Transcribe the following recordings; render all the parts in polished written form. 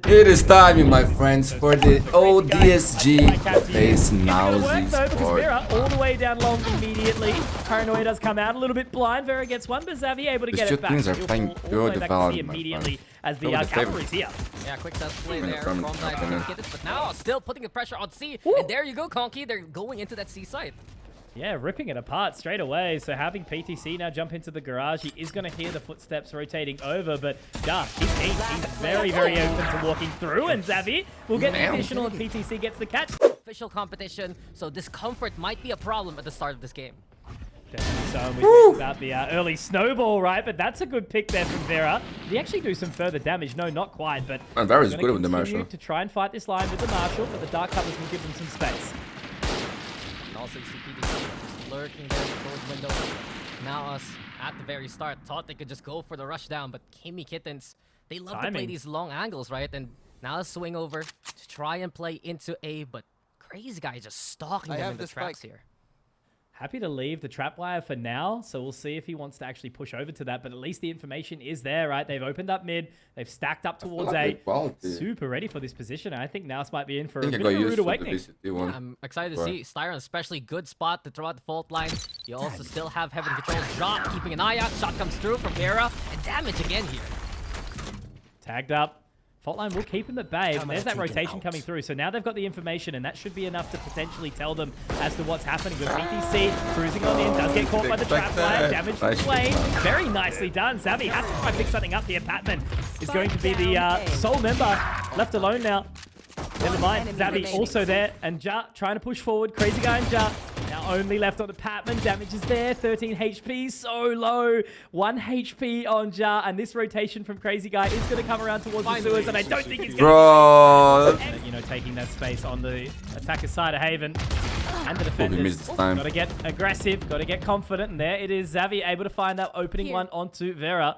It is time, my friends, for the old DSG face NAOS Esports. All the way down long immediately. Paranoia does come out a little bit blind. Vera gets one, but Xavier able to get it back. These two teams are playing good Valorant immediately as the cavalry's here. Yeah, quick set play there from Kittens, but now still putting the pressure on C. And there you go, Conky. They're going into that C site. Yeah, ripping it apart straight away. So having PTC now jump into the garage, he is going to hear the footsteps rotating over, but yeah, he's very, very open to walking through, and Xavi will get the additional, and PTC gets the catch. Official competition, so discomfort might be a problem at the start of this game. Definitely so. We talked about the early snowball, right? But that's a good pick there from Vera. Did he actually do some further damage? No, not quite, but Vera's good with the Marshall. To try and fight this line with the Marshall, but the dark covers will give them some space. Also, CPDC lurking there towards window. NAOS at the very start thought they could just go for the rush down, but Kimmy Kittens, they love to play these long angles, right? And now swing over to try and play into A, but CRAZYGUY just stalking them in the traps here. Happy to leave the trap wire for now, so we'll see if he wants to actually push over to that, but at least the information is there, right? They've opened up mid, they've stacked up towards A. Super ready for this position, and I think NAOS might be in for a bit of a rude awakening. Yeah, I'm excited to see Styron, especially good spot to throw out the fault line. You also still have Heaven Control drop, keeping an eye out. Shot comes through from Vera, and damage again here. Tagged up. Fault line will keep him at bay, and there's that rotation coming through. So now they've got the information, and that should be enough to potentially tell them as to what's happening. With PTC cruising on in, does get caught by the trap line, damage from Flame. Very nicely done. Xavi has to try and pick something up here. Patman is going to be the sole member left alone now. Never mind, Xavi also there, and Ja trying to push forward. CRAZYGUY and Ja now only left on the Patman. Damage is there, 13 HP, so low. 1 HP on Ja, and this rotation from CRAZYGUY is going to come around towards the sewers, and I don't think it's going to be, you know, taking that space on the attacker side of Haven. And the defenders got to get aggressive, got to get confident, and there it is. Xavi able to find that opening one onto Vera.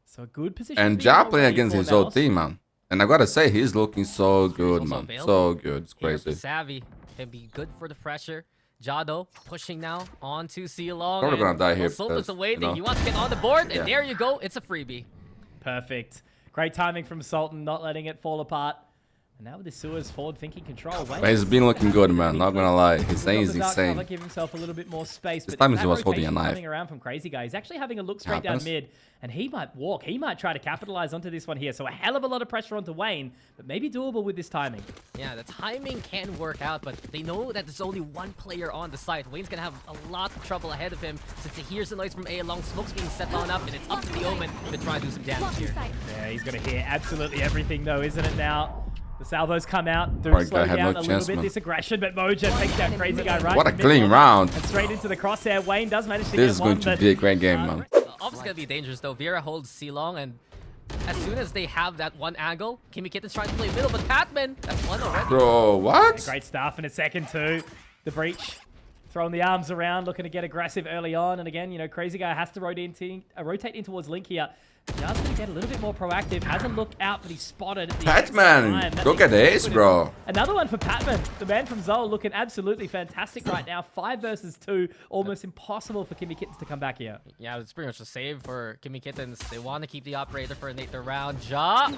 So a good position. And Ja playing against his old team, man. And I gotta say, he's looking so good, man. So good. It's crazy. Savvy can be good for the pressure. Jado pushing now onto C long. Probably gonna die here. Sultan's awaiting. He wants to get on the board, and there you go. It's a freebie. Perfect. Great timing from Sultan, not letting it fall apart. And now with the sewers forward-thinking control. But he's been looking good, man. Not gonna lie, his aim is insane. Give himself a little bit more space. This time he was holding a knife. Coming around from CRAZYGUY. He's actually having a look straight down mid, and he might walk. He might try to capitalize onto this one here. So a hell of a lot of pressure onto Wayne, but maybe doable with this timing. Yeah, the timing can work out, but they know that there's only one player on the site. Wayne's gonna have a lot of trouble ahead of him since he hears the noise from A along. Smoke's being set on up, and it's up to the Omen to try and do some damage here. Yeah, he's gonna hear absolutely everything though, isn't it now? The salvos come out, do slow down a little bit this aggression, but Moja takes down CRAZYGUY right. What a clean round. And straight into the crosshair. Wayne does manage to get one. This is going to be a great game, man. Obviously gonna be dangerous though. Vera holds C long, and as soon as they have that one angle, Kimmy Kittens trying to play middle, but Patman, that's one already. Bro, what? Great stuff in a second too. The breach. Throwing the arms around, looking to get aggressive early on. And again, you know, CRAZYGUY has to rotate in towards Link here. Just going to get a little bit more proactive. Hasn't looked out, but he's spotted. Patman, look at this, bro. Another one for Patman. The man from Zol looking absolutely fantastic right now. 5 versus 2. Almost impossible for Kimmy Kittens to come back here. Yeah, it's pretty much a save for Kimmy Kittens. They want to keep the operator for another round. Ja.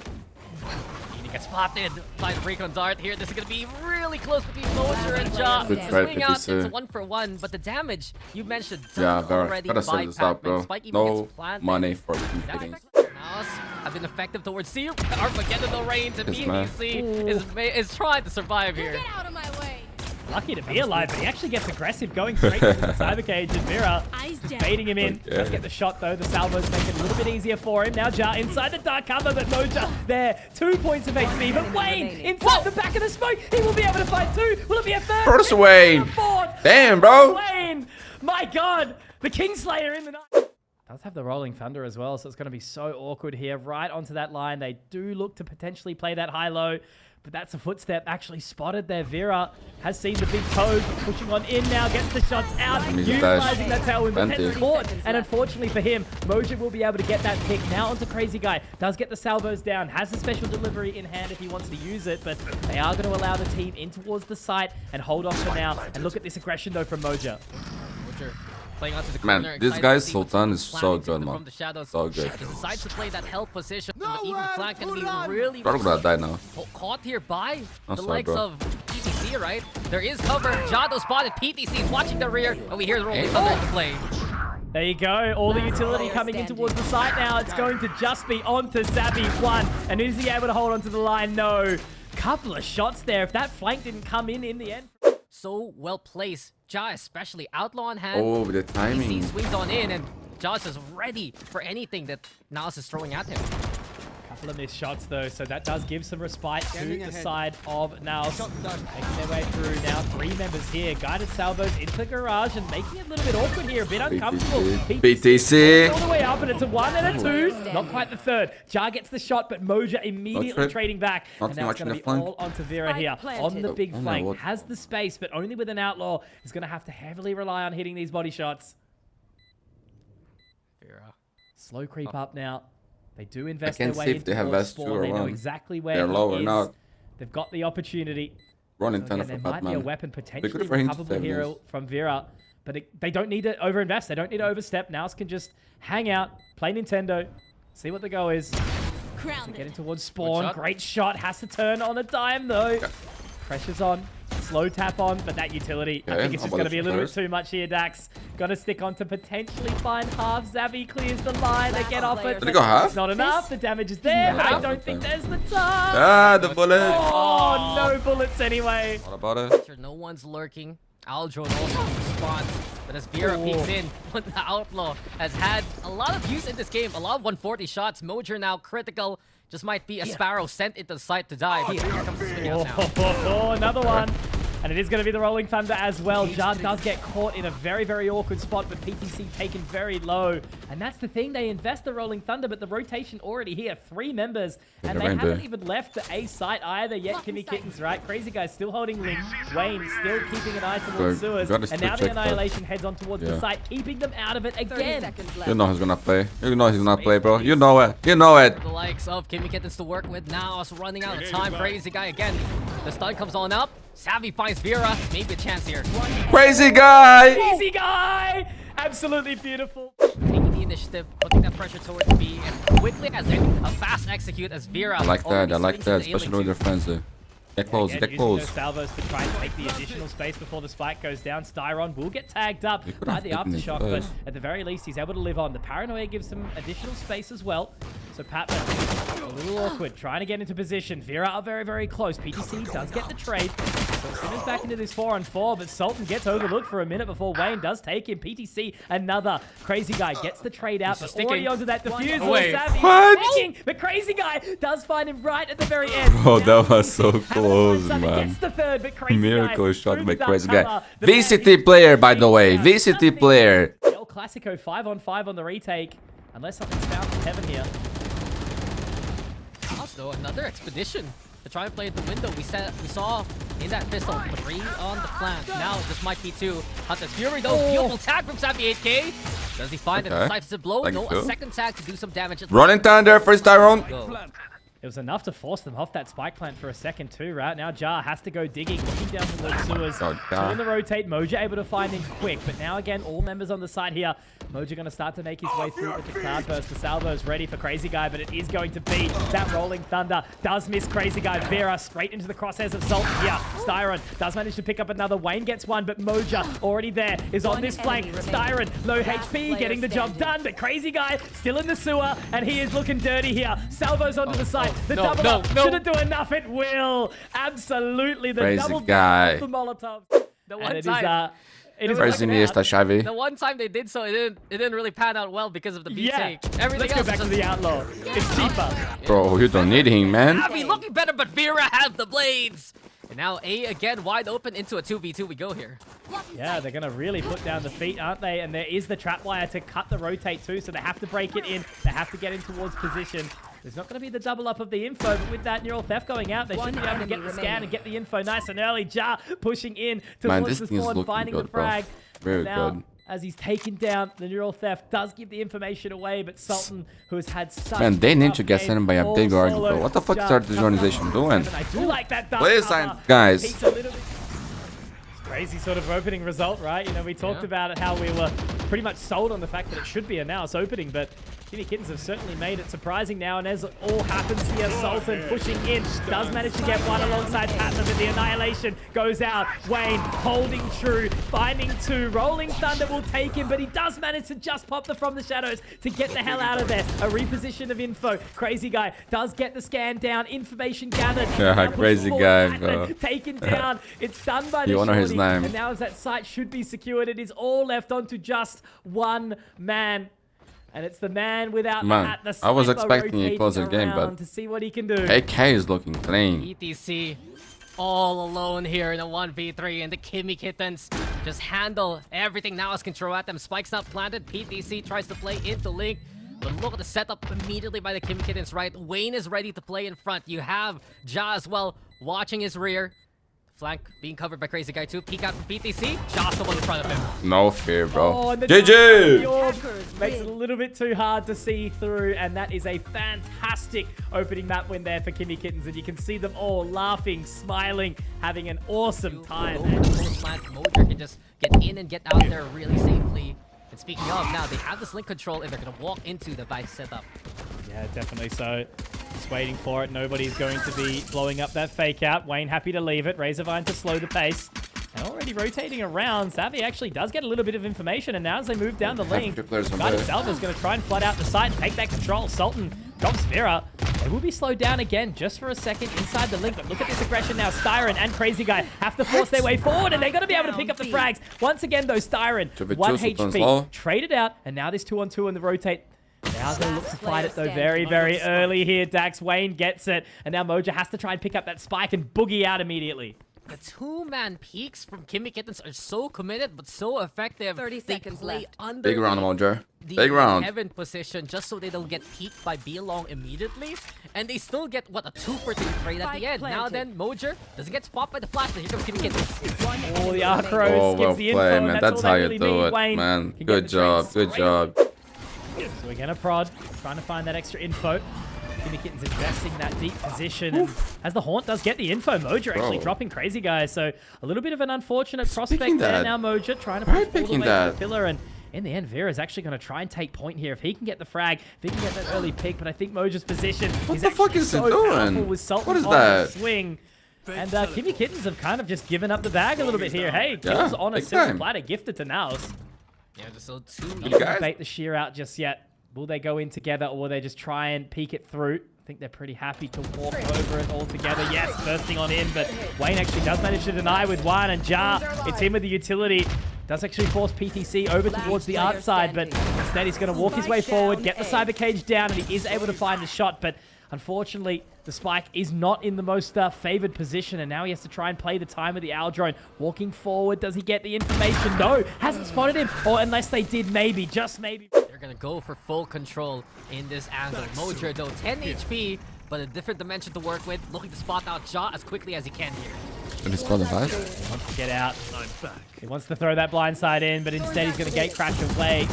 He gets spotted by the recon dart here. This is going to be really close between Moja and Ja. Swing out, it's a 1-for-1, but the damage you mentioned already by Patman. No money for Kittens. NAOS have been effective towards C. Armageddon no reigns, and BBC is trying to survive here. Get out of my way. Lucky to be alive, but he actually gets aggressive, going straight into the cyber cage, and Vera baiting him in. Does get the shot though. The salvos make it a little bit easier for him. Now Ja inside the dark cover, but Moja there. 2 points of HP, but Wayne inside the back of the smoke. He will be able to find 2. Will it be a third? First Wayne. Damn, bro. Wayne. My God. The Kingslayer in the night. Does have the Rolling Thunder as well, so it's going to be so awkward here. Right onto that line. They do look to potentially play that high-low, but that's a footstep actually spotted there. Vera has seen the big toe pushing on in now, gets the shots out, utilizing that tailwind, but that's caught. And unfortunately for him, Moja will be able to get that pick. Now onto CRAZYGUY. Does get the salvos down, has a special delivery in hand if he wants to use it, but they are going to allow the team in towards the site and hold off for now. And look at this aggression though from Moja. Playing onto the Man, corner, this excited guy to see what's Sultan is planning so to good, them man. from the shadows. So good. He decides to play that held position, but even flank can be really Probably gonna die now. caught here by I'm the sorry, likes bro. of PTC, right? There is cover. Jado spotted. PTC is watching the rear, and we hear the rolling thunder into play. There you go. All the utility coming in towards the site now. It's going to just be onto Savvy. One. And is he able to hold onto the line? No. Couple of shots there. If that flank didn't come in the end. So well placed. Ja especially outlaw on hand. Oh, the timing. PTC swings on in, and Josh is ready for anything that NAOS is throwing at him. Couple of missed shots though, so that does give some respite to the side of NAOS. Making their way through now. 3 members here. Guided salvos into garage and making it a little bit awkward here. A bit uncomfortable. BTC. All the way up, and it's a 1 and a 2. Not quite the third. Jar gets the shot, but Moja immediately trading back. And now it's going to be all onto Vera here. On the big flank. Has the space, but only with an outlaw. Is going to have to heavily rely on hitting these body shots. Vera. Slow creep up now. They do invest I their can't way see if into they have towards S2 spawn. or They know one. exactly where They're he low or is. not. They've got the opportunity. Running So 10 again, for there might be a Batman. weapon potentially for him to recoverable save here this. from Vera, but they don't need to overinvest. They don't need to overstep. NAOS can just hang out, play Nintendo, see what the go is. So getting towards spawn. Shot. Great shot. Has to turn on a dime though. Yeah. Pressure's on. Slow tap on, but that utility, I think it's just going to be a little bit too much here, Dax. Got to stick on to potentially find half. Zavvy clears the line. They get off it. Did it go half? It's not enough. The damage is there. Not I enough? don't think Okay. there's the time. Ah, the bullet. Oh, no bullets anyway. What about it? Sure, no one's lurking. Aldron also responds, but as Vera peeks in, the outlaw has had a lot of use in this game. A lot of 140 shots. Mojer now critical. Just might be a Sparrow sent into the site to die. But here comes the swing out now. Oh, another one. And it is going to be the Rolling Thunder as well. Jar does get caught in a very, very awkward spot, but PTC taken very low. And that's the thing. They invest the Rolling Thunder, but the rotation already here. 3 members. And they haven't even left the A site either yet. Kimmy Kittens, right? Crazy Guy still holding Link. Wayne still keeping an eye towards sewers. And now the Annihilation heads on towards the site, keeping them out of it again. You know he's gonna play. You know he's gonna play, bro. You know it. You know it. The likes of Kimmy Kittens to work with. NAOS running out of time. Crazy Guy again. The stun comes on up. Savvy finds Vera. Maybe a chance here. Crazy guy. Easy guy. Absolutely beautiful. Taking the initiative, putting that pressure towards B, and quickly as in a fast execute as Vera. I like that. I like that. swings into Especially with their friends there. Get close. Again, Get using those close. salvos to try and take the additional space before the spike goes down. Styron will get tagged up He could by have the taken it aftershock, but first. at the very least, he's able to live on. The paranoia gives him additional space as well. So Patman, a little awkward, trying to get into position. Vera are very, very close. PTC does get the trade. So Simmons back into this 4-on-4, but Sultan gets overlooked for a minute before Wayne does take him. PTC, another Crazy Guy gets the trade out, but already onto that defusal. Wait. Savvy What? sticking, but Crazy Guy does find him right at the very end. Bro, Now that was so Hammer close, finds Savvy, man. gets the third, but Crazy Miracle Guy shot through by the Crazy dark Guy. cover. The man VCT is player, by the way. taking VCT nothing. player. El Clasico 5-on-5 on the retake, unless something's found from heaven here. Also, another expedition to try and play at the window. We saw in that pistol 3 on the flank. Now this might be 2. Hunter's Fury though, beautiful tag from Savvy 8K. Does he find it? Okay. Decides to blow? Like No, so. a second tag to do some damage. Running Thunder first Tyrone. Go. It was enough to force them off that spike plant for a second too, right? Now Jar has to go digging, looking down towards sewers. Oh, Two Jar. in the rotate, Moja able to find him quick, but now again, all members on the side here. Moja going to start to make his way through with the cloudburst. The salvo's ready for Crazy Guy, but it is going to be that Rolling Thunder. Does miss Crazy Guy. Vera straight into the crosshairs of Sultan here. Styron does manage to pick up another. Wayne gets one, but Moja already there is on this flank. Styron, low HP, getting the job done, but Crazy Guy still in the sewer, and he is looking dirty here. Salvo's onto the side. The no, double no, up. no. Should it do enough? It will. Absolutely. The Crazy double Guy. of the Molotovs. The And one it is, time, it is Crazy working Nia out. está chave. the one time they did so, it didn't really pan out well because of the beat Yeah. take. Everything Let's go else back is to just the outlaw. It's cheaper. Bro, you don't need him, man. Savvy looking better, but Vera have the blades. And now A again wide open into a 2v2 we go here. Yeah, they're going to really put down the feet, aren't they? And there is the trap wire to cut the rotate too, so they have to break it in. They have to get in towards position. There's not going to be the double up of the info, but with that neural theft going out, they should be able to get the scan and get the info nice and early. Jar pushing in Man, towards this the thing is spawn, looking finding good, the bro. frag. Very Now, good. as he's taken down, the neural theft does give the information away, but Sultan, who has had such Man, they a need rough to get game, sent by a all big guard, solo. bro. What the fuck Jar is this coming up organization on doing? seven. I do like that dark Please, cover. guys. Peaks a little bit. Crazy sort of opening result, right? You know, we talked about it, how we were pretty much sold on the fact that it should be a NAOS opening, but Kimmy Kittens have certainly made it surprising now, and as it all happens here, Sultan pushing in, does manage to get one alongside Patman, but the Annihilation goes out. Wayne holding true, finding two. Rolling Thunder will take him, but he does manage to just pop the From the Shadows to get the hell out of there. A reposition of info. Crazy Guy does get the scan down, information gathered. Yeah, Crazy Guy, bro. Taken down. It's done by the You honor his shorty, name. and now as that site should be secured, it is all left onto just one man. And it's the man without the hat, the I was sniper expecting a rotating closer game, around but to see what he can do. AK is looking clean. ETC all alone here in a 1v3, and the Kimmy Kittens just handle everything now as can throw at them. Spike's not planted. PTC tries to play into Link, but look at the setup immediately by the Kimmy Kittens, right? Wayne is ready to play in front. You have Ja as well watching his rear. Flank being covered by Crazy Guy too. Peek out from PTC. Just the one in front of him. No fear, bro. Oh, and the GG! makes it a little bit too hard to see through, and that is a fantastic opening map win there for Kimmy Kittens, and you can see them all laughing, smiling, having an awesome time. Mojo can just get in and get out there really safely. And speaking of, now they have this link control, and they're going to walk into the Vice setup. Yeah, definitely so. Just waiting for it. Nobody's going to be blowing up that fake out. Wayne happy to leave it. Razorvine to slow the pace. And already rotating around. Savvy actually does get a little bit of information, and now as they move down the lane, Guy himself is going to try and flood out the site and take that control. Sultan drops Vera. They will be slowed down again just for a second inside the link, but look at this aggression now. Styron and Crazy Guy have to force their way forward, and they're going to be able to pick up the frags. Once again, though, Styron, 1 HP, traded out, and now this 2-on-2 on the rotate. Now they look to fight it, though, very, very early here. Dax Wayne gets it, and now Mojo has to try and pick up that spike and boogie out immediately. The two-man peaks from Kimmy Kittens are so committed, but so effective. 30 seconds left. Under Big round, Mojo. the Big round. heaven position just so they don't get peaked by B-Long immediately. And they still get, what, a 2-for-3 trade at the end. Now then, Mojo doesn't get spot by the flash, but here comes Kimmy Kittens. Oh, the Arcros Oh, well gives the info, played, and man. that's That's all how they you really do need. it, Wayne man. can get Good the job, trade good straight. job. So we're going to prod, trying to find that extra info. Kimmy Kittens investing that deep position, and as the Haunt does get the info, Mojo actually dropping Crazy Guy. So a little bit of an unfortunate prospect there now, Mojo trying to push all the way to the pillar, and in the end, Vera's actually going to try and take point here. If he can get the frag, if he can get that early pick, but I think Mojo's position What is the fuck is he doing? with Sultan What is on that? the swing. And Kimmy Kittens have kind of just given up the bag a little bit here. Hey, Yeah, kills on a big silver time. platter gifted to NAOS. Yeah, just so two Not gonna bait the shear out just yet. Will they go in together, or will they just try and peek it through? I think they're pretty happy to walk over it all together. Yes, bursting on in, but Wayne actually does manage to deny with one, and Ja, it's him with the utility. Does actually force PTC over towards the art side, but instead he's going to walk his way forward, get the cyber cage down, and he is able to find the shot, but unfortunately, the spike is not in the most favored position, and now he has to try and play the time of the Owl Drone. Walking forward, does he get the information? No, hasn't spotted him, or unless they did, maybe, just maybe. They're gonna go for full control in this angle. Mojo, though, 10 HP, but a different dimension to work with. Looking to spot out Ja as quickly as he can here. Did he spot the five? He wants to get out. He wants to throw that blindside in, but instead he's going to gate crash away.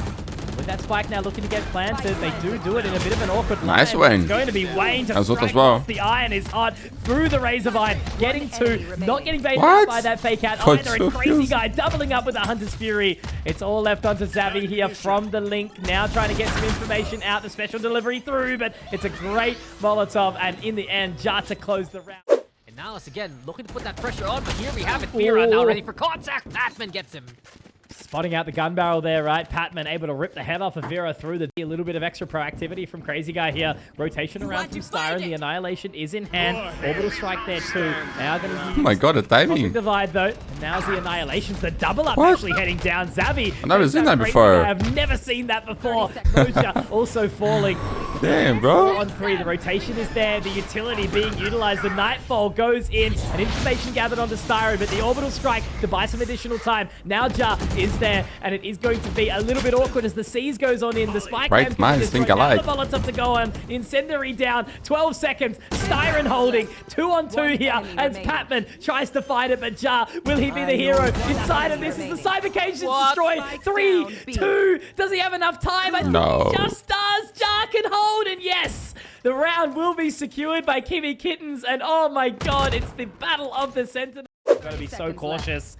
With that spike now looking to get planted, they do it in a bit of an awkward line. Nice, Wayne. It's going to be Wayne to As strike well. the iron is hot through the Razorvine, getting to, not getting baited out by that fake out either, and Crazy Guy doubling up with a Hunter's Fury. It's all left onto Zavi here from the link, now trying to get some information out, the special delivery through, but it's a great Molotov, and in the end, Ja to close the round. And now it's again looking to put that pressure on, but here we have it. Vera now ready for contact. Patman gets him. Spotting out the gun barrel there, right? Patman able to rip the head off of Vera through the... A little bit of extra proactivity from Crazy Guy here. Rotation around from Styron. The Annihilation is in hand. Orbital strike there too. Now going to use... Oh my god, the timing. Divide though. And now's the Annihilation's the double up actually heading down. Zavi. I've never seen that before. I've never seen that before. Moja also falling. Damn, bro. On 3, the rotation is there. The utility being utilized. The Nightfall goes in. And information gathered onto Styron, but the orbital strike to buy some additional time. Now Ja is there, and it is going to be a little bit awkward as the Seas goes on in. The spike Right, minds think alike. The Molotov to go on. Incendiary down. 12 seconds. Styron holding. 2-on-2 here as Patman tries to fight it, but Ja, will he be the hero? Inside of this is the cyber cage that's destroyed. 3, 2. Does he have enough time? I think he just does. Ja can hold, and yes, the round will be secured by Kimmy Kittens, and oh my god, it's the battle of the Sentinel. Gotta be so cautious.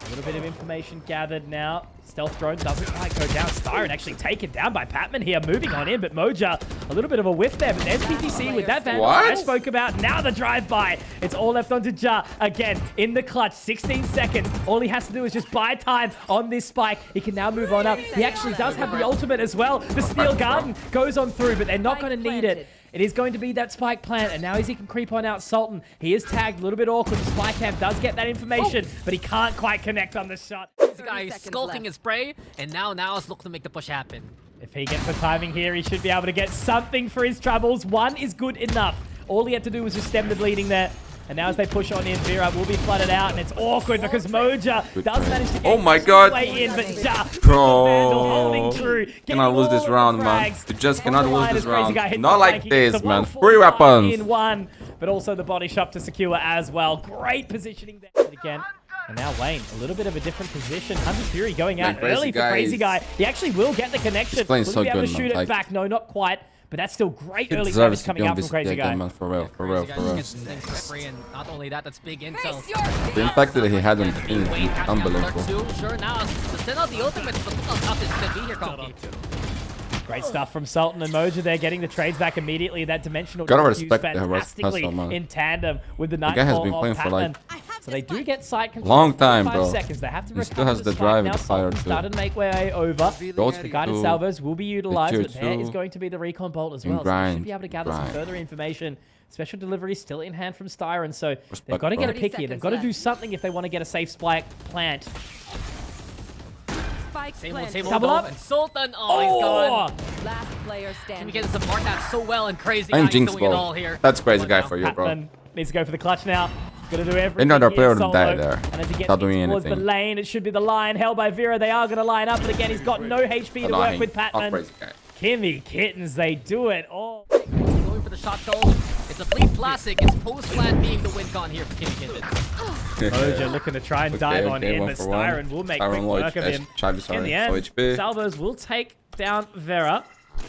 A little bit of information gathered now. Stealth drone doesn't quite go down. Styron actually taken down by Patman here, moving on in, but Moja, a little bit of a whiff there, but there's PTC with that vandal I spoke about. Now the drive-by. It's all left onto Ja. Again, in the clutch, 16 seconds. All he has to do is just buy time on this spike. He can now move on up. He actually does have the ultimate as well. The Steel Garden goes on through, but they're not going to need it. It is going to be that spike plant, and now as he can creep on out Sultan, he is tagged a little bit awkward. The spike camp does get that information, but he can't quite connect on the shot. This guy is skulking his prey, and now NAOS look to make the push happen. If he gets the timing here, he should be able to get something for his troubles. One is good enough. All he had to do was just stem the bleeding there. And now as they push on in, Vera will be flooded out, and it's awkward because Moja does manage to get way in, but Ja, Vandal holding true. Cannot lose this round, man. You just cannot lose this round. Not like this, man. 3 weapons. In one, but also the body shot to secure as well. Great positioning there again. And now Wayne, a little bit of a different position. Hunter's Fury going out early for Crazy Guy. He actually will get the connection. Will so be able good, to shoot man. it back. No, not quite. But that's still great early damage coming out from Crazy Guy. Man, for real, for real, for real. Not only that, that's big intel. The impact that he had on the team is unbelievable. Sure, now to send out the ultimate, but look how tough this is going to be here, Conkey. Great stuff from Sultan and Moja there, getting the trades back immediately. That dimensional gotta respect fantastically the hustle, in tandem with the guy has been Nightfall playing of for Patman. like So they do get side control. long time, 5 bro. seconds. They have to He still recover has the spike. drive Now and the fire Sultan too. started to make way over. The guided salvos will be utilized, tier but there 2. is going to be the recon bolt as well. So they should be able to gather some further information. Special delivery still in hand from Styron, so they've got to get a pick here. They've got to do something if they want to get a safe spike plant. Same old, Double up. And Sultan, oh, he's gone. Last player standing. Can we get to support that so well and Crazy I'm Guy Jinx, doing it all bro. here. That's Crazy Guy for you, bro. Patman needs to go for the clutch now. Gonna do everything. Another player solo. to die there. And as he gets Not doing towards the anything. lane, it should be the line held by Vera. They are gonna line up, but again, he's got no HP to work with Patman. Kimmy Kittens, they do it all. Going for the shot goal. It's a fleet classic. It's post-plant being the win con here for Kimmy Kittens. Moja looking to try and dive on in, but Styron will make quick work of him. In the end, Salvos will take down Vera.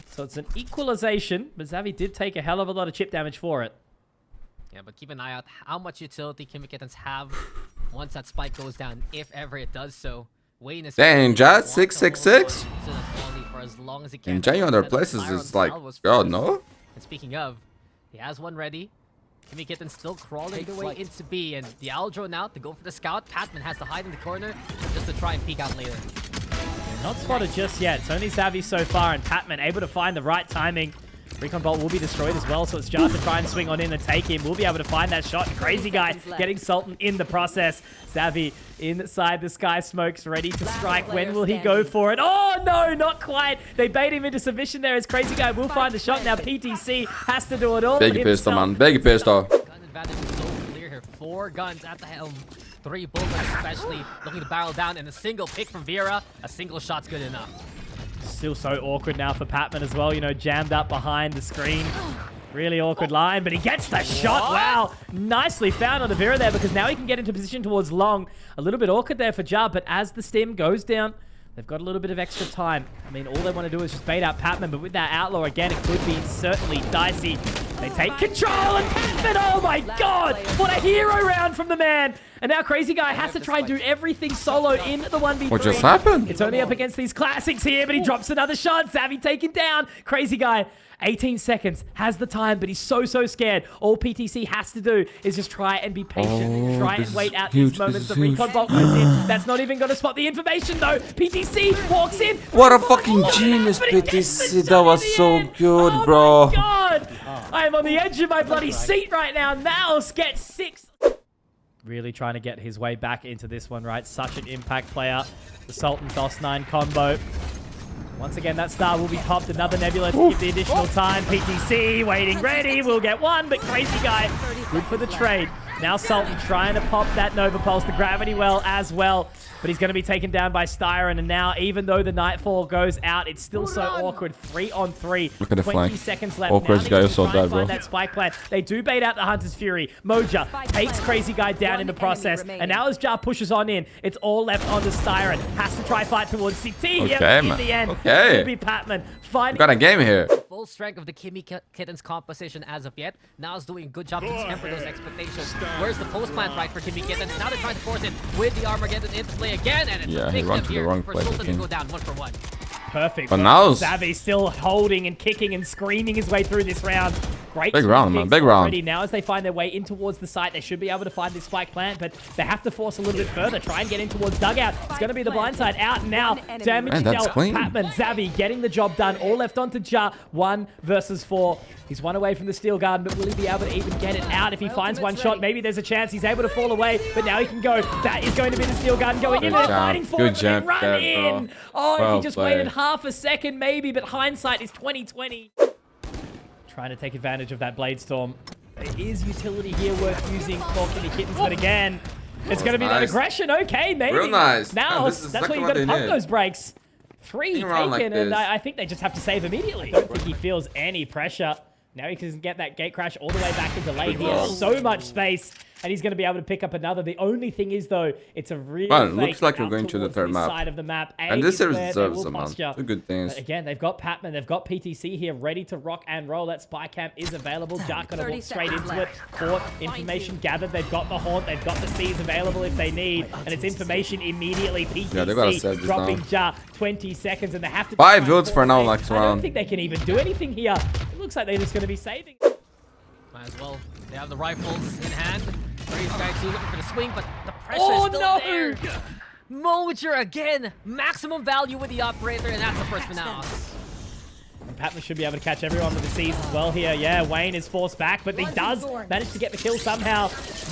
So it's an equalization, but Xavi did take a hell of a lot of chip damage for it. Yeah, but keep an eye out how much utility Kimmy Kittens have once that spike goes down, if ever it does so. Wayne is Dang, Ninja 666? for as long as he can. Ninja in other places is like, God, no? And speaking of, he has one ready. Kimmy Kittens still crawling the way into B, and the owl drone out to go for the scout. Patman has to hide in the corner just to try and peek out later. Not spotted just yet. It's only Xavi so far, and Patman able to find the right timing. Recon Bolt will be destroyed as well, so it's Jar to try and swing on in and take him. We'll be able to find that shot. Crazy Guy getting Sultan in the process. Xavi inside the sky smokes, ready to strike. When will he go for it? Oh, no, not quite. They bait him into submission there as Crazy Guy will find the shot. Now PTC has to do it all Big pistol, man. Big pistol. Gun advantage is so clear here. 4 guns at the helm. 3 bullets especially looking to barrel down, and a single pick from Vera. A single shot's good enough. Still so awkward now for Patman as well, you know, jammed up behind the screen. Really awkward line, but he gets the shot. Wow, nicely found on the Vera there, because now he can get into position towards long. A little bit awkward there for Jar, but as the stim goes down, they've got a little bit of extra time. I mean, all they want to do is just bait out Patman, but with that Outlaw, again, it could be certainly dicey. They take control, and Patman, oh my God, what a hero round from the man. And now Crazy Guy has to try and do everything solo in the 1v3. What just happened? It's only up against these classics here, but he drops another shot. Xavi taken down. Crazy Guy, 18 seconds, has the time, but he's so scared. All PTC has to do is just try and be patient. Try and wait out these moments. The recon bolt goes in. That's not even going to spot the information, though. PTC walks in. What a fucking genius, PTC. That was so good, bro. Oh my God. I am on the edge of my bloody seat right now. NAOS gets 6. Really trying to get his way back into this one, right? Such an impact player. The Sultan DOS9 combo. Once again, that star will be popped. Another Nebula to give the additional time. PTC waiting ready. We'll get one, but Crazy Guy, good for the trade. Now Sultan trying to pop that Nova Pulse, the gravity well as well. But he's going to be taken down by Styron. And now, even though the Nightfall goes out, it's still so awkward. 3-on-3. Look at the 20 flank. seconds left. Oh, Crazy Guy is so dead, bro. That spike plant. They do bait out the Hunter's Fury. Moja takes Crazy Guy down in the process. And now as Jar pushes on in, it's all left onto Styron. Has to try fight towards CT here in the end. Okay. It will be Patman. We got a game here. full strength of the Kimmy Kittens composition as of yet. Now is doing a good job to temper those expectations. Where's the post plant right for Kimmy Kittens? Now they're trying to force it with the Armageddon into play again, and it's a big he ran to the wrong for place Sultan to again. go down 1-for-1. Perfect. But now Xavi still holding and kicking and screaming his way through this round. Great big round, man. Big round. already. Now as they find their way in towards the site, they should be able to find this spike plant, but they have to force a little bit further. Try and get in towards dugout. It's going to be the blind side out now. Damage Man, that's dealt. clean. Patman, Xavi getting the job done. All left onto Ja. 1 versus 4. He's 1 away from the steel garden, but will he be able to even get it out? If he finds one shot, maybe there's a chance he's able to fall away, but now he can go. That is going to be the steel garden going in. They're fighting for it, but they run in. Oh, if he just waited half a second, maybe, but hindsight is 20/20. Trying to take advantage of that Blade Storm. There is utility here worth using for Kimmy Kittens, but again, it's going to be that aggression. Okay, maybe. Real nice. Now, Man, this is that's where exactly you what got to they pump need. those brakes. 3 taken, like and this. I think they just have to save immediately. I don't think he feels any pressure. Now he can get that gate crash all the way back into lane. He has so much space, and he's going to be able to pick up another. The only thing is, though, it's a really Well, it looks like we're going to the third map. side of the map. And this series deserves them, man. Two good things. But again, they've got Patman, they've got PTC here ready to rock and roll. That spy camp is available. Jark gonna walk straight into it. Fort, information gathered. They've got the haunt, they've got the C's available if they need. And it's information immediately. Yeah, they gotta save PTC this dropping now. Jar 20 seconds, and they have to 5 votes for now next I don't round. think they can even do anything here. It looks like they're just going to be saving. Might as well. They have the rifles in hand. CRAZYGUY looking for the swing, but the pressure Oh, is still no! there. Mojer again. Maximum value with the operator, and that's the first for NAOS. And Patman should be able to catch everyone with the C's as well here. Yeah, Wayne is forced back, but he does manage to get the kill somehow.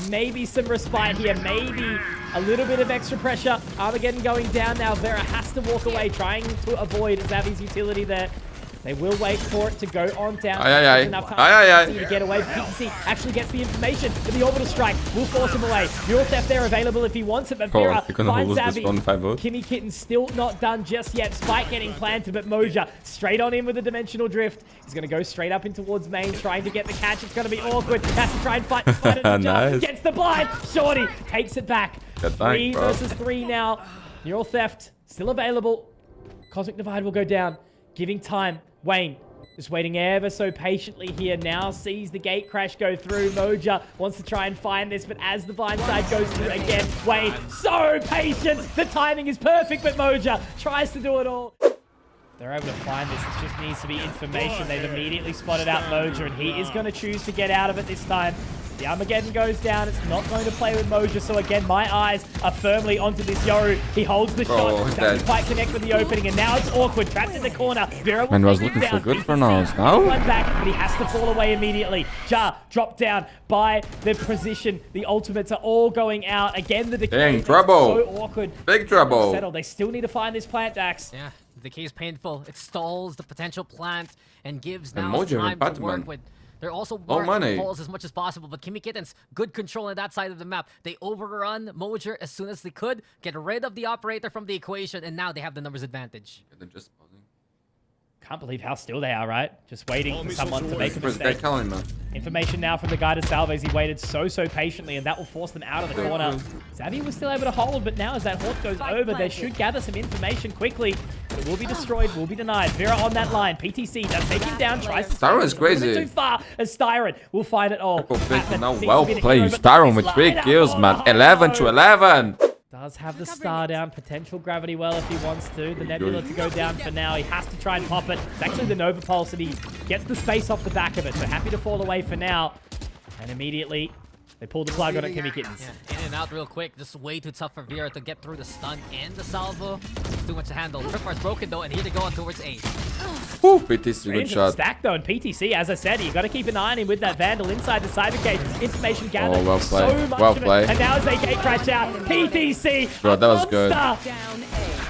Maybe some respite here. Maybe a little bit of extra pressure. Armageddon going down now. Vera has to walk away, trying to avoid Xavi's utility there. They will wait for it to go on down. There's enough time to get away. PTC actually gets the information, but the orbital strike will force him away. Mural theft there available if he wants it, but Vera finds Xavi. Kimmy Kitten's still not done just yet. Spike getting planted, but Mojer straight on in with a dimensional drift. He's going to go straight up in towards main, trying to get the catch. It's going to be awkward. Has to try and fight the Nice. Gets the blind. Shorty takes it back. 3 versus 3 now. Mural theft still available. Cosmic Divide will go down, giving time. Wayne just waiting ever so patiently here. Now sees the gate crash go through. Mojer wants to try and find this, but as the blind side goes through again, Wayne so patient. The timing is perfect, but Mojer tries to do it all. They're able to find this. It just needs to be information. They've immediately spotted out Mojer, and he is going to choose to get out of it this time. The Armageddon goes down. It's not going to play with Mojer. So again, my eyes are firmly onto this Yoru. He holds the shot. Doesn't quite connect with the opening. And now it's awkward. Trapped in the corner. Vera And was looking so good for NAOS now. One back, but he has to fall away immediately. Jar dropped down by the position. The ultimates are all going out. Again, the decay. Trouble. So awkward. Big trouble. Settle. They still need to find this plant, Dax. Yeah, the decay is painful. It stalls the potential plant and gives And NAOS Mojer time and to work Patman. with. They're also No money. balls as much as possible, but Kimmy Kittens, good control on that side of the map. They overrun Mojer as soon as they could, get rid of the operator from the equation, and now they have the numbers advantage. Can't believe how still they are, right? Just waiting for someone to make a mistake. Man. Information now from the guy to Salves. He waited so patiently, and that will force them out of the corner. Xavi was still able to hold, but now as that haunt goes over, they should gather some information quickly. It will be destroyed, will be denied. Vera on that line. PTC does take him down, tries to... Styron is crazy. Too far as Styron will find it all. Now well played. Styron with 3 kills, man. 11 to 11. Does have the star down, potential gravity well if he wants to. The nebula to go down for now. He has to try and pop it. It's actually the Nova Pulse, and he gets the space off the back of it. So happy to fall away for now. And immediately, they pull the plug on it, Kimmy Kittens. Yeah, in and out real quick. Just way too tough for Vera to get through the stun and the salvo. It's too much to handle. Tripwire's broken though, and here they go towards A. Woo, PTC, good shot. Stack though, and PTC, as I said, you got to keep an eye on him with that Vandal inside the cyber gate. Information gathered. Oh, well played. So much Well of it. played. And now as they gate crash out, PTC. Bro, that was good.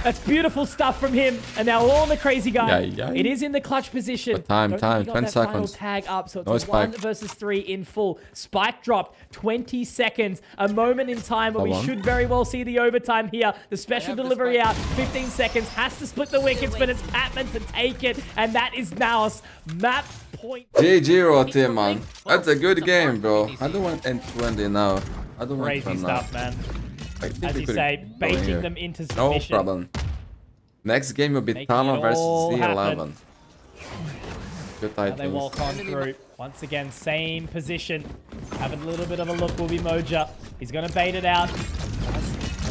That's beautiful stuff from him. And now all on the CRAZYGUY. Yeah. It is in the clutch position. But time, Don't think he got 10 that final seconds. tag up, so it's No a spike. 1 versus 3 in full. Spike dropped, 20 seconds. A moment in time where we should very well see the overtime here. The special delivery out, 15 seconds. Has to split the wickets, but it's Patman to take it. And that is NAOS. Map point. GG, raw team, man. That's a good game, bro. I don't want N20 now. I don't want Crazy fun now. stuff, man. I think As we you could say, go here. baiting them into No submission. problem. Next game will be Making Tana it versus all Z11. happen. Good Now they Titans. walk on through. Once again, same position. Having a little bit of a look will be Moja. He's going to bait it out.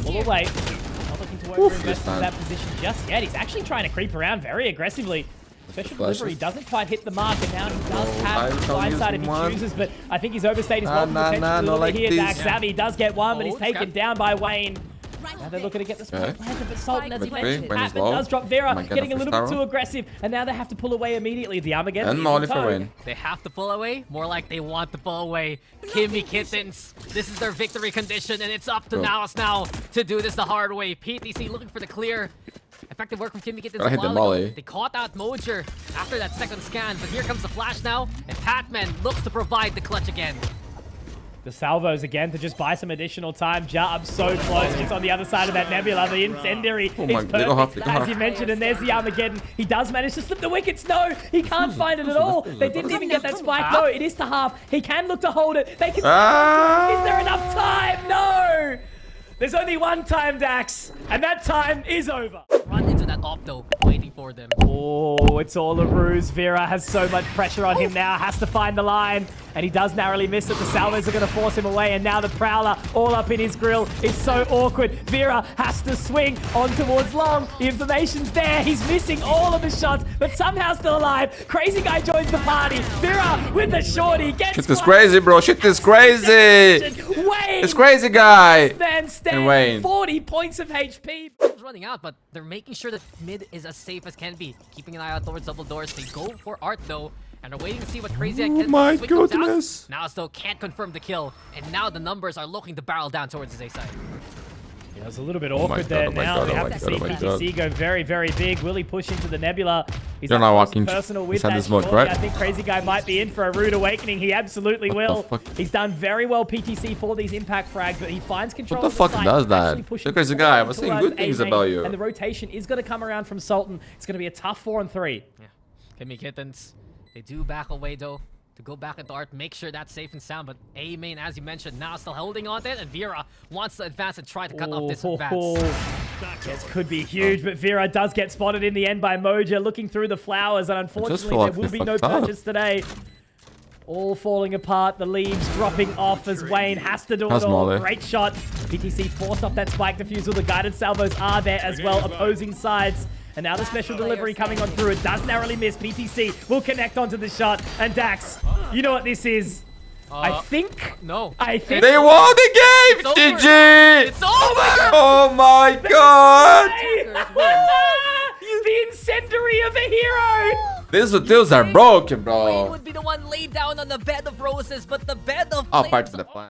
Pull away. Not looking to overinvest into that position just yet. He's actually trying to creep around very aggressively. Special delivery doesn't quite hit the mark, and now he does have the blindside if he chooses, but I think he's overstayed his weapon potential a little bit here. Dax Savvy does get one, but he's taken down by Wayne. Now they're looking to get the spot planted, but Sultan, as he mentioned, Atman does drop Vera, getting a little bit too aggressive, and now they have to pull away immediately. The Armageddon And Molly for win. They have to pull away? More like they want to pull away. Kimmy Kittens, this is their victory condition, and it's up to NAOS now to do this the hard way. PTC looking for the clear. Effective work from Kimmy Kittens. I hit the Molly. They caught out Mojer after that second scan, but here comes the flash now, and Patman looks to provide the clutch again. The salvos again to just buy some additional time. Ja up so close. It's on the other side of that nebula. The incendiary is perfect, as you mentioned. And there's the Armageddon. He does manage to slip the wickets. No, he can't find it at all. They didn't even get that spike. No, it is to half. He can look to hold it. They can. Is there enough time? No. There's only one time, Dax, and that time is over. Run into that opto, waiting for them. Oh, it's all a ruse. Vera has so much pressure on him now, has to find the line, and he does narrowly miss it. The salvos are going to force him away, and now the Prowler all up in his grill. It's so awkward. Vera has to swing on towards Long. The information's there. He's missing all of the shots, but somehow still alive. Crazy Guy joins the party. Vera with the shorty gets. Shit is crazy, bro. Shit is crazy. Wayne. It's Crazy Guy. And Wayne. 40 points of HP. It's running out, but they're making sure that mid is as safe as can be. Keeping an eye out towards double doors. They go for Art though, and are waiting to see what Crazy Guy can. My goodness. Now still can't confirm the kill, and now the numbers are looking to barrel down towards his A side. Yeah, it was a little bit awkward there. Now we have to see PTC go very, very big. Will he push into the nebula? He's You're not walking personal with inside that this mode, shorty. right? I think Crazy Guy might be in for a rude awakening. He absolutely will. He's done very well, PTC, for these impact frags, but he finds control. What the fuck does that? The Crazy Guy, I was saying good things about you. And the rotation is going to come around from Sultan. It's going to be a tough 4-on-3. Yeah. Kimmy Kittens, they do back away though. To go back into Art, make sure that's safe and sound, but A main, as you mentioned, now still holding on to it, and Vera wants to advance and try to cut off this advance. This could be huge, but Vera does get spotted in the end by Moja, looking through the flowers, and unfortunately there will be no purchase today. All falling apart, the leaves dropping off as Wayne has to do it all. Great shot. PTC forced off that spike defusal. The guided salvos are there as well, opposing sides. And now the special delivery coming on through. It does narrowly miss. PTC will connect onto the shot. And Dax, you know what this is? I think. No. I think. They won the game! GG! It's over! Oh my god! The incendiary of a hero! These utils are broken, Wayne bro. would be the one laid down on the bed of roses, but the bed of Oh, flames part of the plan.